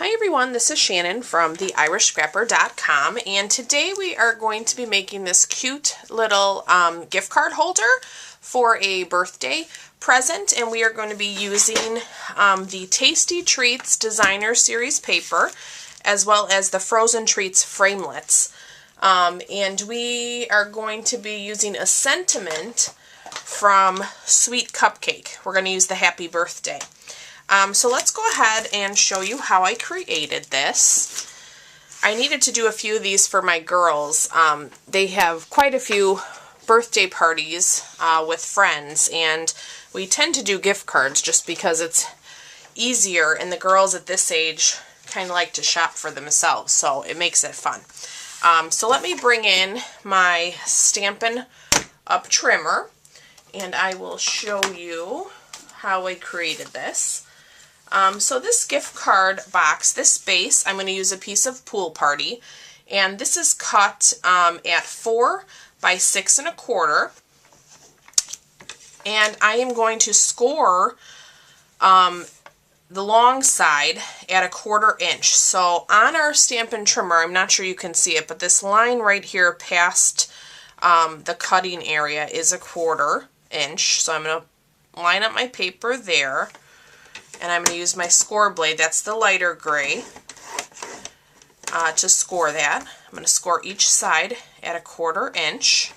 Hi everyone, this is Shannon from theirishscrapper.com, and today we are going to be making this cute little gift card holder for a birthday present, and we are going to be using the Tasty Treats Designer Series paper as well as the Frozen Treats Framelits. And we are going to be using a sentiment from Sweet Cupcake. We're going to use the Happy Birthday. So let's go ahead and show you how I created this. I needed to do a few of these for my girls. They have quite a few birthday parties with friends, and we tend to do gift cards just because it's easier, and the girls at this age kind of like to shop for themselves, so it makes it fun. So let me bring in my Stampin' Up trimmer, and I will show you how I created this. So this gift card box, this base, I'm going to use a piece of Pool Party, and this is cut at 4 by 6 1/4, and I am going to score the long side at 1/4 inch. So on our Stampin' trimmer, I'm not sure you can see it, but this line right here past the cutting area is 1/4 inch. So I'm going to line up my paper there. And I'm going to use my score blade, that's the lighter gray, to score that. I'm going to score each side at 1/4 inch.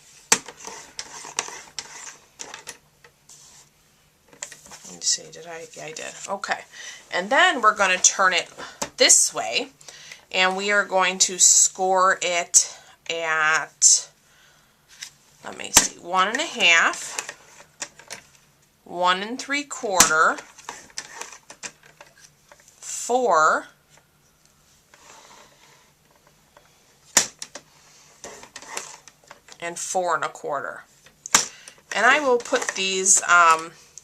Let me see, did I? Yeah, I did. Okay. And then we're going to turn it this way, and we are going to score it at, let me see, 1 1/2, 1 3/4, 4, and 4 1/4. And I will put these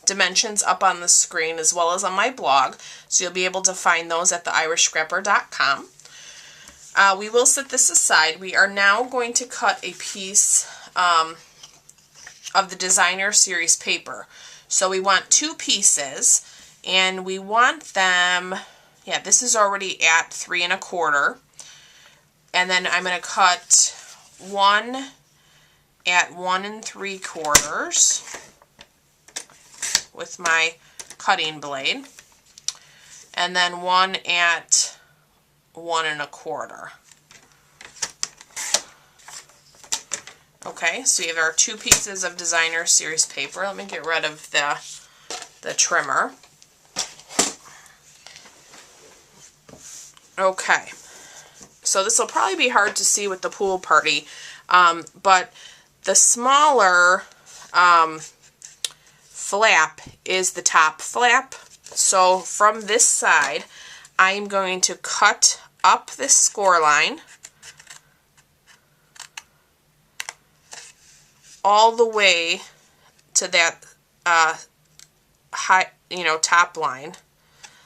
dimensions up on the screen as well as on my blog, so you'll be able to find those at theirishscrapper.com. We will set this aside. We are now going to cut a piece of the Designer Series paper. So we want 2 pieces, and we want them, yeah, this is already at 3 1/4, and then I'm going to cut one at 1 3/4 with my cutting blade, and then one at 1 1/4. Okay, so we have our 2 pieces of Designer Series paper. Let me get rid of the trimmer. Okay, so this will probably be hard to see with the Pool Party, but the smaller flap is the top flap. So from this side, I'm going to cut up this score line all the way to that high, top line.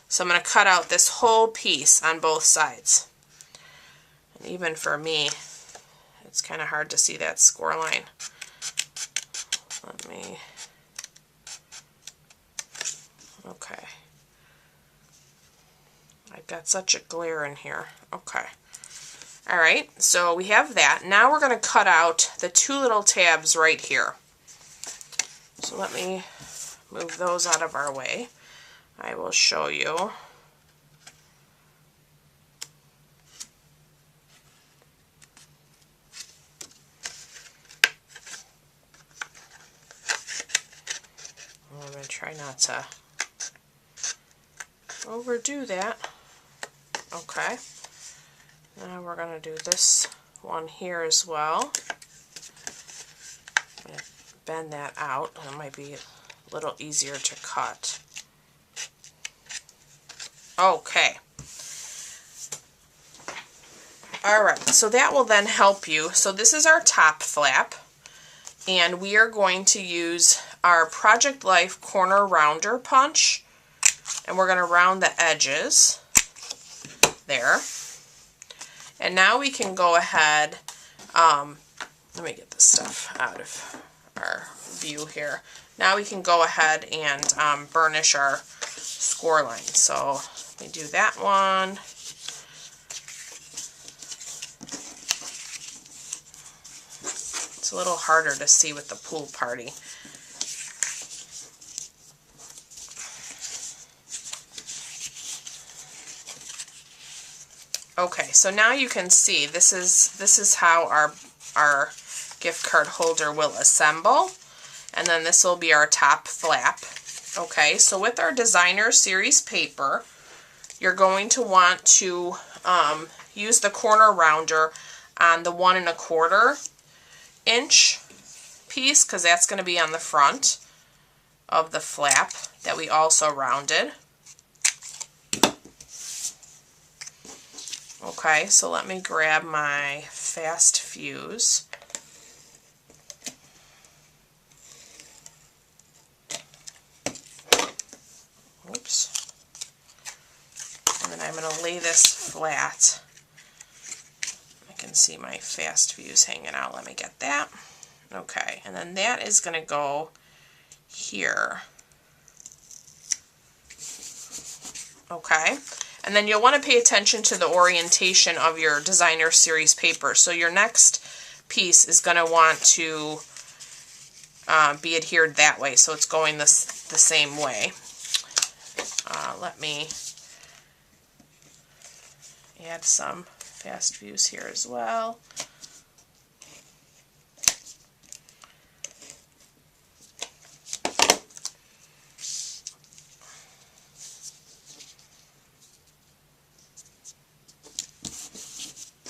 So I'm going to cut out this whole piece on both sides. And even for me, it's kind of hard to see that score line. Let me, okay. I've got such a glare in here. Okay. Alright, so we have that. Now we're going to cut out the 2 little tabs right here. So let me move those out of our way. I will show you. I'm going to try not to overdo that. Okay. Now we're going to do this one here as well. I'm going to bend that out, and it might be a little easier to cut. Okay. Alright, so that will then help you. So this is our top flap, and we are going to use our Project Life Corner Rounder Punch, and we're going to round the edges there. And now we can go ahead, let me get this stuff out of our view here. Now we can go ahead and burnish our score line. So let me do that one. It's a little harder to see with the pool party. Okay, so now you can see this is how our gift card holder will assemble, and then this will be our top flap. Okay, so with our designer series paper, you're going to want to use the corner rounder on the 1 1/4 inch piece, because that's going to be on the front of the flap that we also rounded. Okay, so let me grab my fast fuse. Oops. And then I'm going to lay this flat. I can see my fast fuse hanging out. Let me get that. Okay, and then that is going to go here. Okay, and then you'll want to pay attention to the orientation of your designer series paper. So your next piece is going to want to be adhered that way, so it's going the same way. Let me add some fast fuse here as well.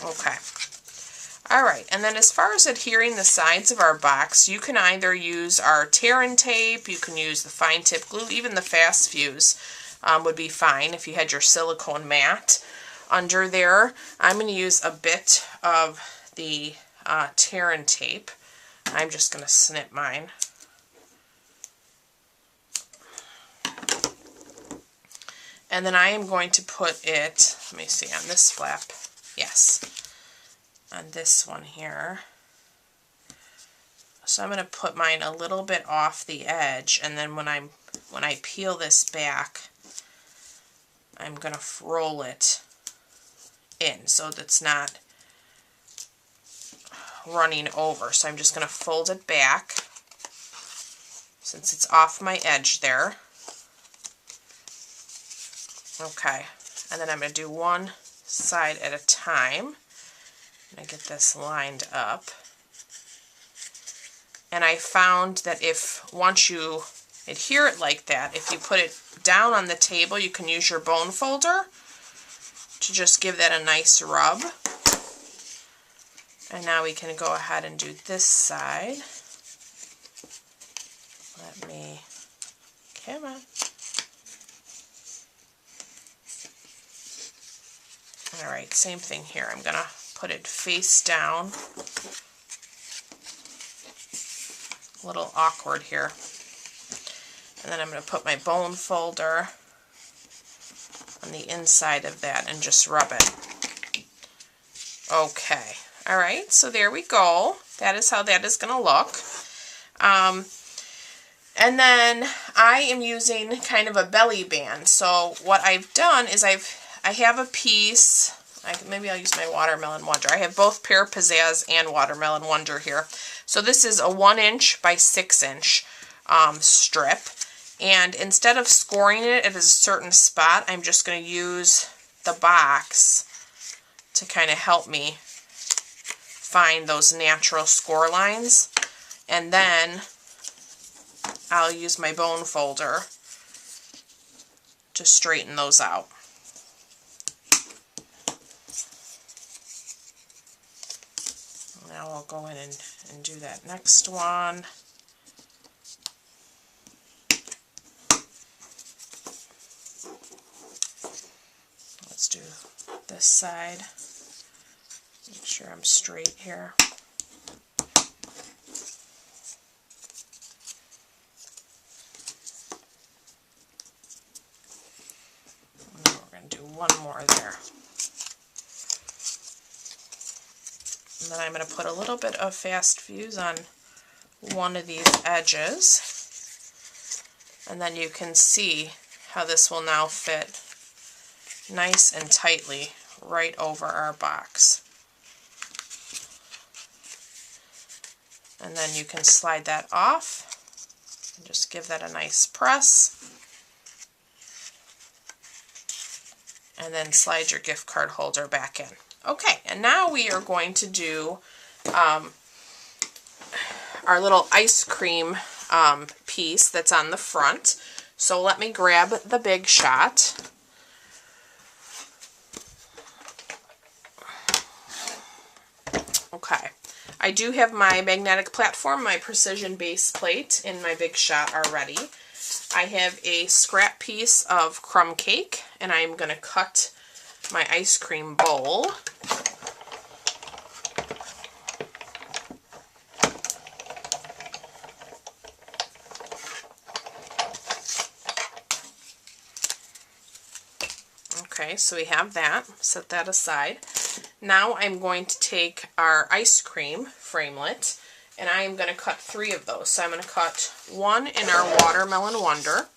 Okay. Alright, and then as far as adhering the sides of our box, you can either use our tear and tape, you can use the fine tip glue, even the fast fuse would be fine if you had your silicone mat under there. I'm going to use a bit of the tear and tape. I'm just going to snip mine. And then I am going to put it, let me see, on this flap. Yes, on this one here. So I'm going to put mine a little bit off the edge, and then when I peel this back, I'm going to roll it in so that it's not running over. So I'm just going to fold it back since it's off my edge there. Okay, and then I'm going to do one side at a time. And I get this lined up. And I found that once you adhere it like that, if you put it down on the table, you can use your bone folder to just give that a nice rub. And now we can go ahead and do this side. Let me, come on. Alright, same thing here. I'm going to put it face down. A little awkward here. And then I'm going to put my bone folder on the inside of that and just rub it. Okay. Alright, so there we go. That is how that is going to look. And then I am using kind of a belly band. So what I've done is I have a piece, maybe I'll use my Watermelon Wonder. I have both Pear Pizzazz and Watermelon Wonder here. So this is a 1 inch by 6 inch strip. And instead of scoring it at a certain spot, I'm just going to use the box to kind of help me find those natural score lines. And then I'll use my bone folder to straighten those out. Now I'll go in and do that next one. Let's do this side. Make sure I'm straight here. And then we're going to do one more there. And then I'm going to put a little bit of fast fuse on one of these edges. And then you can see how this will now fit nice and tightly right over our box. And then you can slide that off and just give that a nice press. And then slide your gift card holder back in. Okay, and now we are going to do our little ice cream piece that's on the front. So let me grab the Big Shot. Okay, I do have my magnetic platform, my precision base plate in my Big Shot already. I have a scrap piece of crumb cake, and I'm going to cut my ice cream bowl. Okay, so we have that. Set that aside. Now I'm going to take our ice cream framelit, and I am going to cut 3 of those. So I'm going to cut 1 in our Watermelon Wonder.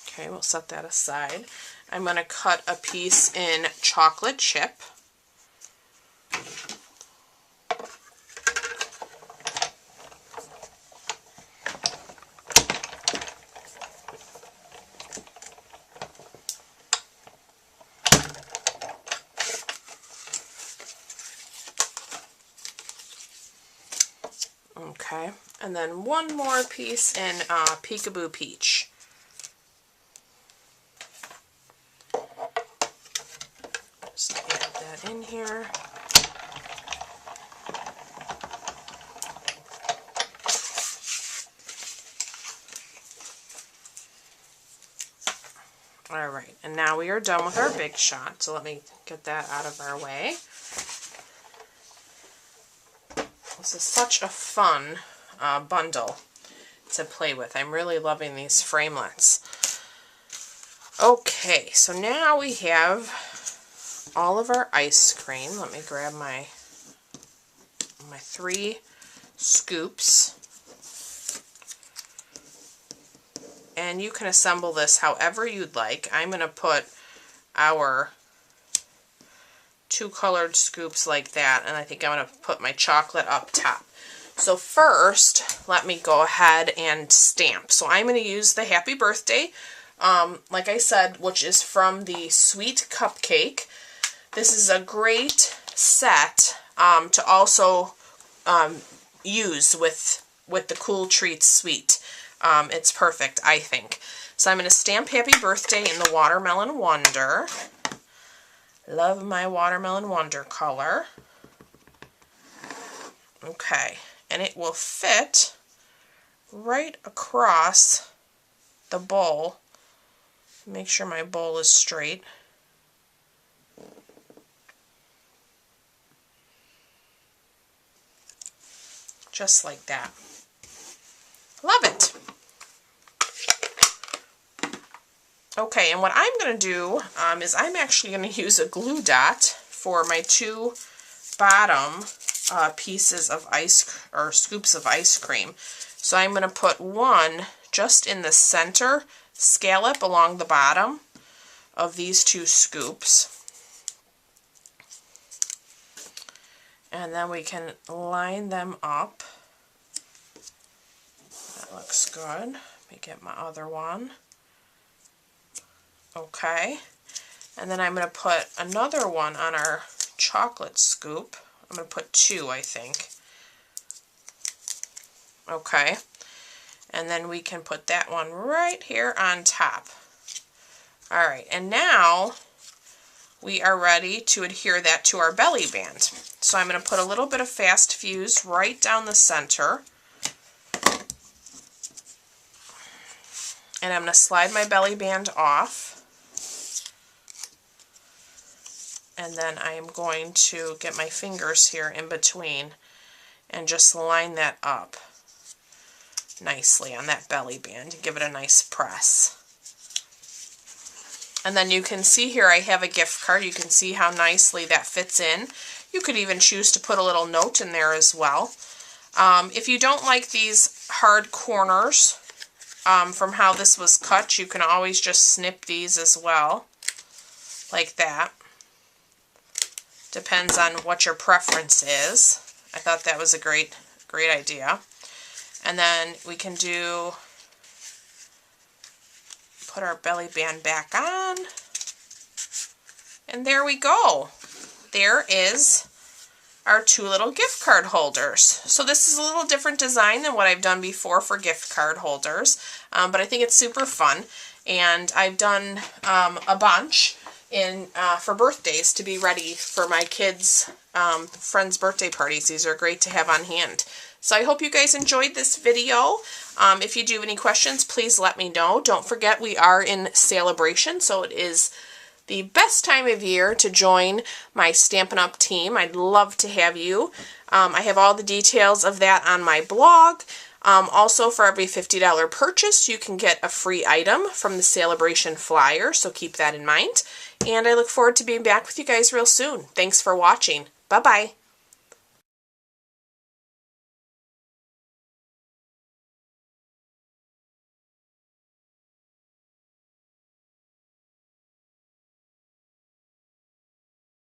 Okay, we'll set that aside. I'm going to cut a piece in chocolate chip. Okay, and then 1 more piece in Peekaboo Peach. Just add that in here. All right, and now we are done with our Big Shot, so let me get that out of our way. This is such a fun bundle to play with. I'm really loving these framelits. Okay, so now we have all of our ice cream. Let me grab my 3 scoops. And you can assemble this however you'd like. I'm going to put our 2 colored scoops like that, and I think I'm going to put my chocolate up top. So first, let me go ahead and stamp. So I'm going to use the Happy Birthday, like I said, which is from the Sweet Cupcake. This is a great set to also use with the Cool Treats Sweet. It's perfect, I think. So I'm going to stamp Happy Birthday in the Watermelon Wonder. Love my Watermelon Wonder color. Okay, and it will fit right across the bowl. Make sure my bowl is straight. Just like that. Love it. Okay, and what I'm going to do is I'm actually going to use a glue dot for my 2 bottom pieces of scoops of ice cream. So I'm going to put 1 just in the center scallop along the bottom of these 2 scoops. And then we can line them up. That looks good. Let me get my other one. Okay, and then I'm going to put another one on our chocolate scoop. I'm going to put 2, I think. Okay, and then we can put that one right here on top. Alright, and now we are ready to adhere that to our belly band. So I'm going to put a little bit of Fast Fuse right down the center. And I'm going to slide my belly band off. And then I am going to get my fingers here in between and just line that up nicely on that belly band and give it a nice press. And then you can see here I have a gift card. You can see how nicely that fits in. You could even choose to put a little note in there as well. If you don't like these hard corners from how this was cut, you can always just snip these as well, like that. Depends on what your preference is. I thought that was a great idea. And then we can put our belly band back on. And there we go. There is our 2 little gift card holders. So this is a little different design than what I've done before for gift card holders, but I think it's super fun. And I've done a bunch for birthdays to be ready for my kids' friends' birthday parties. These are great to have on hand. So I hope you guys enjoyed this video. If you do have any questions, please let me know. Don't forget we are in celebration, so it is the best time of year to join my Stampin' Up! Team. I'd love to have you. I have all the details of that on my blog. Also, for every $50 purchase, you can get a free item from the celebration flyer, so keep that in mind. And I look forward to being back with you guys real soon. Thanks for watching. Bye-bye.